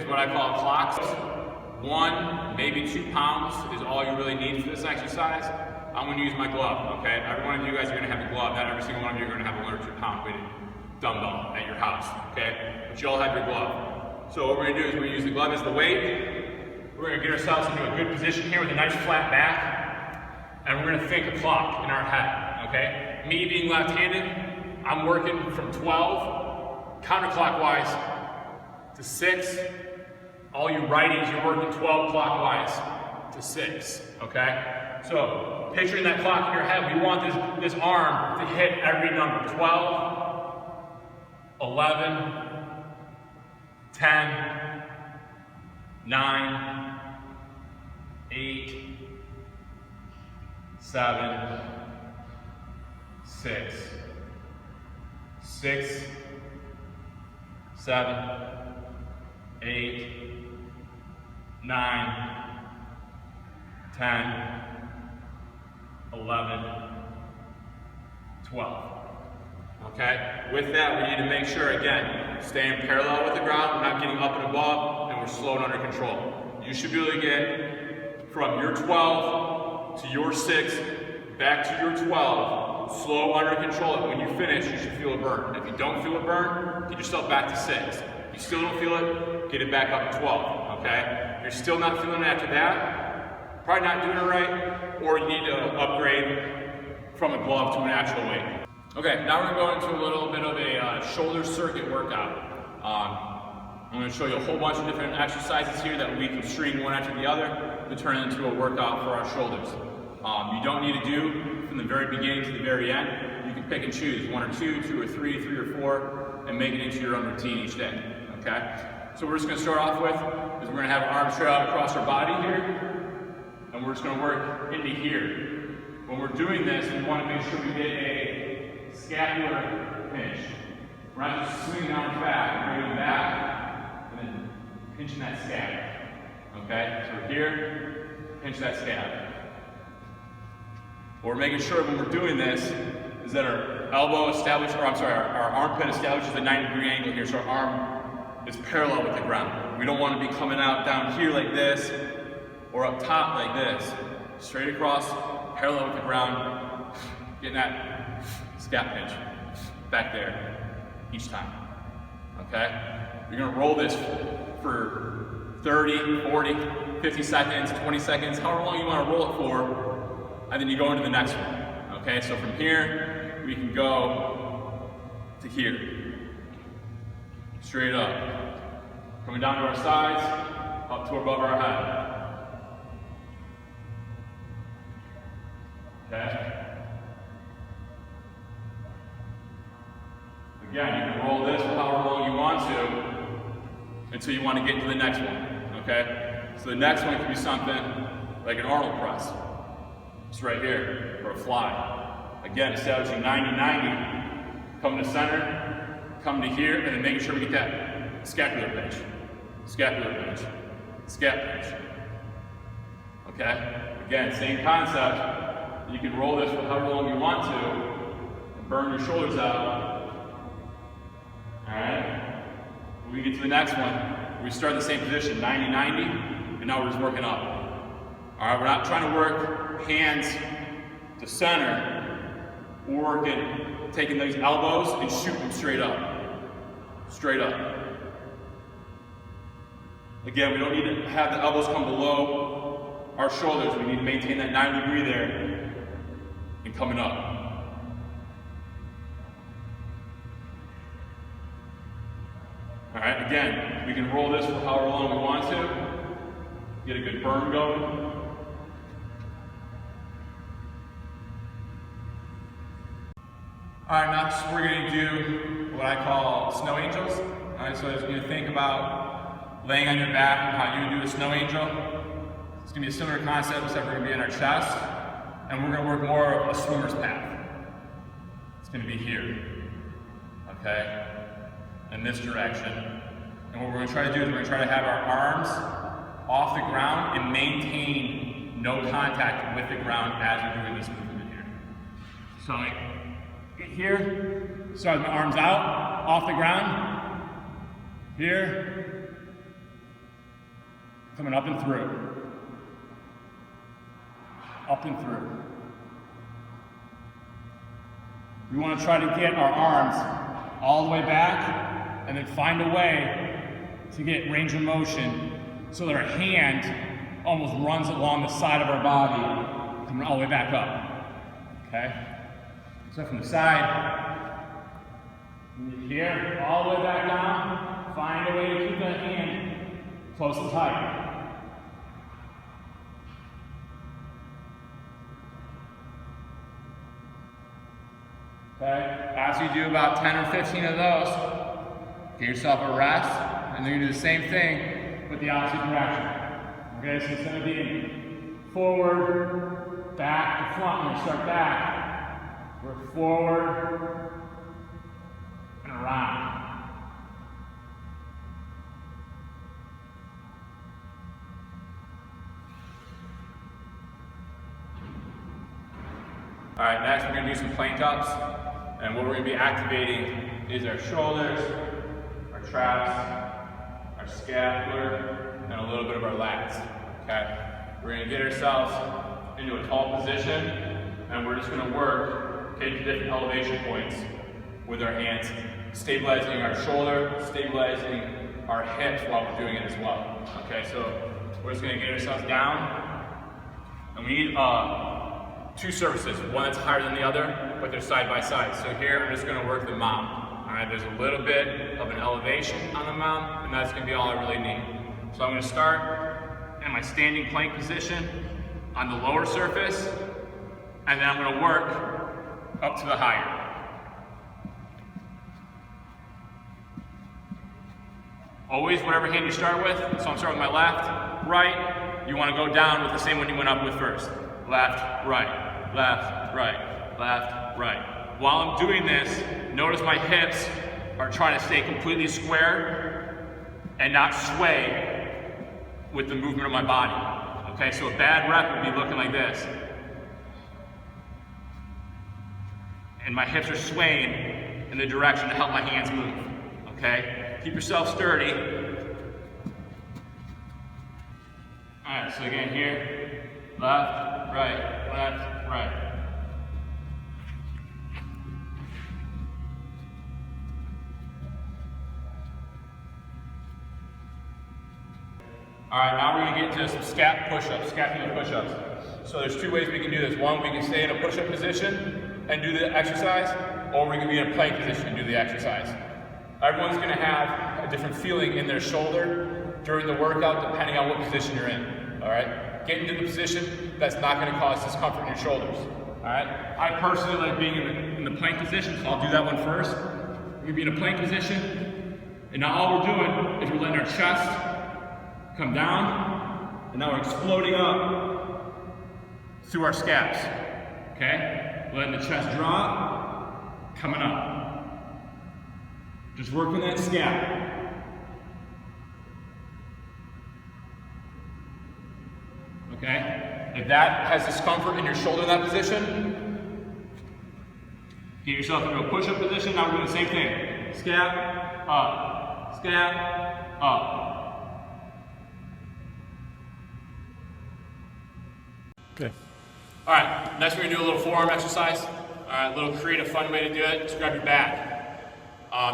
is what I call clocks. 1, maybe 2 pounds is all you really need for this exercise. I'm going to use my glove, okay? Every one of you guys are going to have a glove. Not every single one of you are going to have a 1 or 2 pound weighted dumbbell at your house, okay? But you all have your glove. So what we're going to do is we're going to use the glove as the weight. We're going to get ourselves into a good position here with a nice flat back. And we're going to think a clock in our head, okay? Me being left-handed, I'm working from 12 counterclockwise to 6. All you righties, you're working 12 clockwise to 6, okay? So, picturing that clock in your head, we want this arm to hit every number. 12, 11, 10, 9, 8, 7, 6, 7, 8, 9, 10, 11, 12. Okay? With that, we need to make sure, again, staying parallel with the ground, we're not getting up and above, and we're slow and under control. You should be able to get from your 12 to your 6, back to your 12, slow, under control. And when you finish, you should feel a burn. If you don't feel a burn, get yourself back to 6. If you still don't feel it, get it back up to 12, okay? If you're still not feeling it after that, probably not doing it right, or you need to upgrade from a glove to an actual weight. Okay, now we're going to go into a little bit of a shoulder circuit workout. I'm going to show you a whole bunch of different exercises here that we can string one after the other to turn into a workout for our shoulders. You don't need to do from the very beginning to the very end. You can pick and choose 1 or 2, 2 or 3, 3 or 4, and make it into your own routine each day. Okay? So we're just going to start off with is we're going to have our arms straight out across our body here, and we're just going to work into here. When we're doing this, we want to make sure we get a scapular pinch. We're not just swinging our back, bringing it back, and then pinching that scap. Okay? So we're here, pinch that scap. What we're making sure when we're doing this is that our elbow establishes, or I'm sorry, our armpit establishes a 90-degree angle here, so our arm is parallel with the ground. We don't want to be coming out down here like this, or up top like this. Straight across, parallel with the ground, getting that scap pinch back there each time. Okay? You're going to roll this for 30, 40, 50 seconds, 20 seconds, however long you want to roll it for. And then you go into the next one. Okay, so from here, we can go to here. Straight up. Coming down to our sides, up to above our head. Okay? Again, you can roll this for however long you want to until you want to get to the next one. Okay? So the next one could be something like an Arnold press. It's right here, or a fly. Again, establishing 90-90, come to center, come to here, and then making sure we get that scapular pinch. Scapular pinch. Scap pinch. Okay? Again, same concept. You can roll this for however long you want to, and burn your shoulders out. Alright? When we get to the next one, we start in the same position, 90-90, and now we're just working up. Alright, we're not trying to work hands to center. We're working, taking those elbows and shooting them straight up. Straight up. Again, we don't need to have the elbows come below our shoulders. We need to maintain that 90-degree there and coming up. Alright, again, we can roll this for however long we want to. Get a good burn going. Alright, next we're going to do what I call snow angels. Alright, so you're going to think about laying on your back and how you would do a snow angel. It's going to be a similar concept, except we're going to be in our chest. And we're going to work more of a swimmer's path. It's going to be here. Okay? In this direction. And what we're going to try to do is we're going to try to have our arms off the ground and maintain no contact with the ground as we're doing this movement here. So like, get here, start with my arms out, off the ground, here, Coming up and through. Up and through. We want to try to get our arms all the way back and then find a way to get range of motion so that our hand almost runs along the side of our body, coming all the way back up. Okay? So from the side, here, all the way back down, find a way to keep that hand close and tight. Okay? After you do about 10 or 15 of those, get yourself a rest, and then you do the same thing with the opposite direction. Okay, so instead of being forward, back to front, when we start back, we're forward and around. All right, next we're going to do some plank ups, and what we're going to be activating is our shoulders, our traps, our scapular, and a little bit of our lats. Okay, we're going to get ourselves into a tall position, and we're just going to work to different elevation points with our hands, stabilizing our shoulder, stabilizing our hips while we're doing it as well. Okay, so we're just going to get ourselves down, and we need two surfaces, one that's higher than the other, but they're side by side. So here, I'm just gonna work the mount. All right, there's a little bit of an elevation on the mount, and that's gonna be all I really need. So I'm gonna start in my standing plank position on the lower surface, and then I'm gonna work up to the higher. Always, whatever hand you start with, so I'm starting with my left, right, you wanna go down with the same one you went up with first. Left, right, left, right, left, right. While I'm doing this, notice my hips are trying to stay completely square and not sway with the movement of my body. Okay, so a bad rep would be looking like this. And my hips are swaying in the direction to help my hands move. Okay, keep yourself sturdy. All right, so again here, left, right, left, right. All right, now we're gonna get into some scapular push-ups. So there's two ways we can do this. One, we can stay in a push-up position and do the exercise, or we can be in a plank position and do the exercise. Everyone's gonna have a different feeling in their shoulder during the workout depending on what position you're in, all right? Get into the position that's not going to cause discomfort in your shoulders. All right. I personally like being in the plank position, so I'll do that one first. We're going to be in a plank position, and now all we're doing is we're letting our chest come down, and now we're exploding up through our scaps. Okay. Letting the chest drop, coming up. Just working that scap. Okay? If that has discomfort in your shoulder in that position, get yourself into a push-up position. Now we're doing the same thing. Scap, up, scap, up. Okay. All right, next we're gonna do a little forearm exercise. All right, a little creative, fun way to do it. Just grab your bat.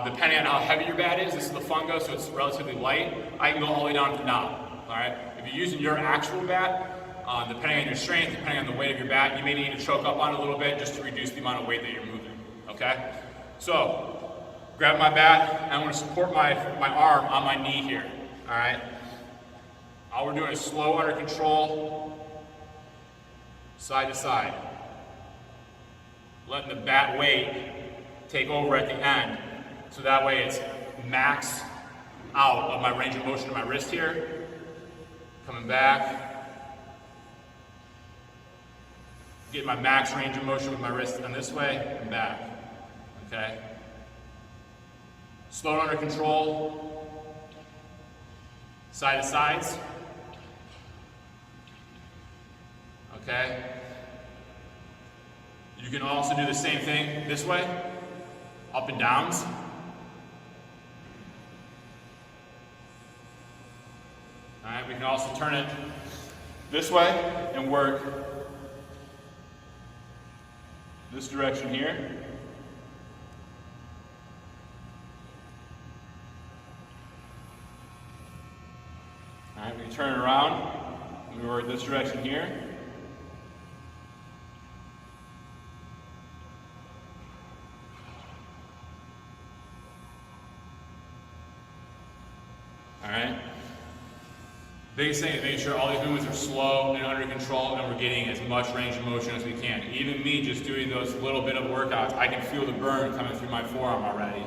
Depending on how heavy your bat is, this is the fungo, so it's relatively light. I can go all the way down to the knob. All right. If you're using your actual bat, depending on your strength, depending on the weight of your bat, you may need to choke up on it a little bit just to reduce the amount of weight that you're moving, okay? So, grab my bat, and I'm gonna support my arm on my knee here, all right? All we're doing is slow, under control, side to side. Letting the bat weight take over at the end, so that way it's max out of my range of motion of my wrist here. Coming back. Get my max range of motion with my wrist on this way and back. Okay? Slow and under control. Side to sides. Okay? You can also do the same thing this way. Up and downs. Alright, We can also turn it this way and work this direction here. All right, we can turn it around and we work this direction here. All right. Biggest thing is making sure all these movements are slow and under control, and we're getting as much range of motion as we can. Even me just doing those little bit of workouts, I can feel the burn coming through my forearm already,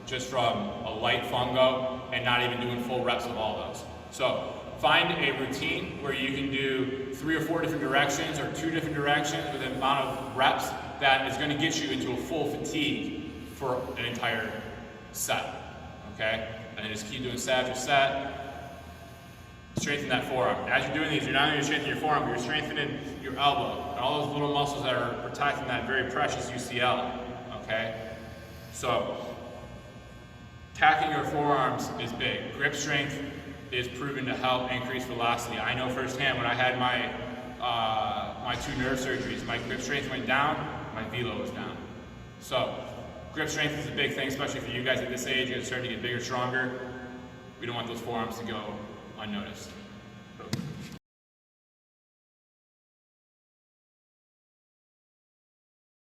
just from a light fungo and not even doing full reps of all those. So find a routine where you can do 3 or 4 different directions or 2 different directions with an amount of reps that is going to get you into a full fatigue for an entire set. Okay? And then just keep doing set after set. Strengthen that forearm. As you're doing these, you're not only strengthening your forearm, but you're strengthening your elbow and all those little muscles that are protecting that very precious UCL. Okay? So, tacking your forearms is big. Grip strength is proven to help increase velocity. I know firsthand when I had my my 2 nerve surgeries, my grip strength went down, my velo was down. So, grip strength is a big thing, especially for you guys at this age. You're starting to get bigger, stronger. We don't want those forearms to go unnoticed.